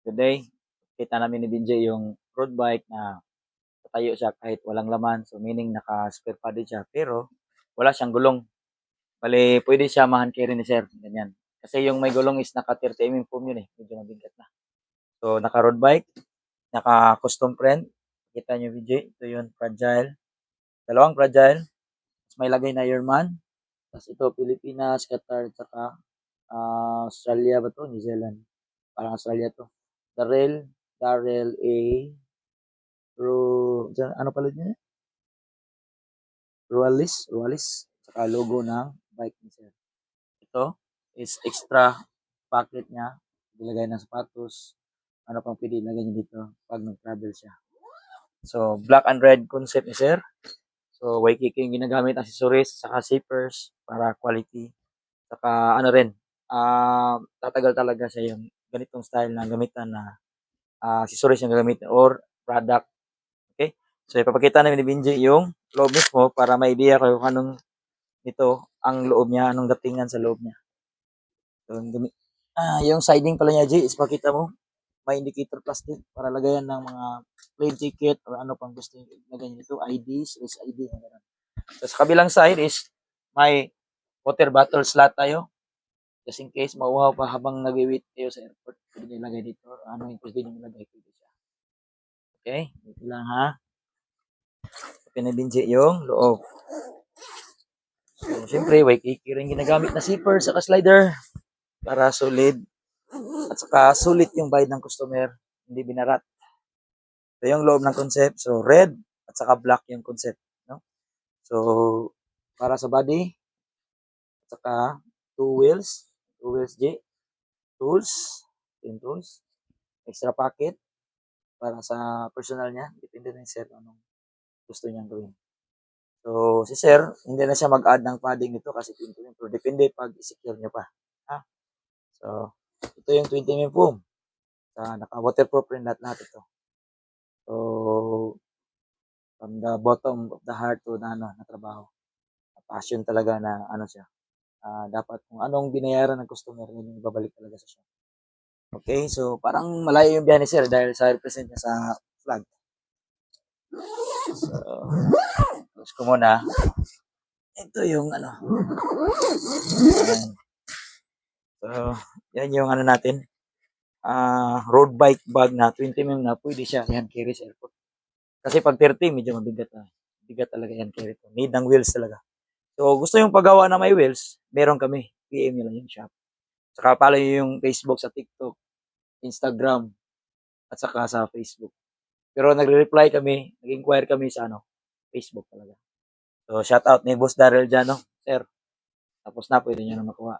Today, kita namin ni Benji yung road bike na tatayo siya kahit walang laman. So, meaning naka-spare padded siya. Pero, wala siyang gulong. Bale, pwede siya ma-hand carry ni sir. Ganyan. Kasi yung may gulong is naka 30 mm foam yun eh. Medyo mabigat na. So, naka-road bike, naka-custom print. Kita nyo, Benji. Ito yun, fragile. Dalawang fragile. Tapos may lagay na Ironman. Tapos ito, Pilipinas, Qatar, saka Australia ba to? New Zealand. Parang Australia to. Darrell A. Ano pala niya? Rualis. Saka logo ng bike ni sir. Ito is extra pocket niya. Ilagay ng sapatos. Ano pang pwede ilagay niya dito pag nag-travel siya. So, black and red concept ni sir. So, Waikiki yung ginagamit accessories, saka zippers para quality. Saka ano rin, tatagal talaga siya yung ganitong style na gamitan na accessories yung gagamitin or product. Okay? So, ipapakita namin ni Benji yung loob mismo para may idea kayo kung anong ito ang loob niya, anong datingan sa loob niya. So, yung siding pala niya, G, is pakita mo, may indicator plastic para lagayan ng mga plane ticket or ano pang gusto nyo ilagay nito, IDs, ID, gano'n. So, sa kabilang side is may water bottle slot tayo. Just in case mauhaw pa habang nag-wait kayo sa airport, pwede nyo ilagay dito. Ano yung pwede nyo ilagay, pwede siya. Okay? Ito lang ha. Pinabinji yung loob. So, syempre, Waikiki rin ginagamit na zipper sa slider para solid. At saka sulit yung bayad ng customer, hindi binarat. Ito yung loob ng concept. So, red at saka black yung concept. No? So, para sa body, at saka two wheels G, tools, yung tools, extra pocket para sa personal niya. Depende na yung sir anong gusto niyang gawin. So, si sir, hindi na siya mag-add ng padding nito kasi 20 mm. Pero depende pag i-secure niya pa. Ha? So, ito yung 20 mm foam. Naka-waterproof rin lahat ito. So, from the bottom of the heart to na trabaho. Passion talaga na ano siya. Dapat kung anong binayaran ng customer, yun yung babalik talaga sa shop. Okay, so parang malayo yung biyahe ni sir dahil sa represent niya sa flag. So, close ko muna. Ito yung ano. Ayan. So, yan yung ano natin. Road bike bag na 20 mm na pwede siya yan carry sa airport. Kasi pag 30, medyo mabigat na. Bigat talaga yan carry to. Need ng wheels talaga. So, gusto yung paggawa na may wheels, meron kami. PM nyo lang yung shop. Saka follow nyo yung Facebook sa TikTok, Instagram, at saka sa Facebook. Pero nagre-reply kami, nag-inquire kami sa Facebook talaga. So, shout out ni Boss Darrell dyan, no? Sir, tapos na, pwede nyo na makuha.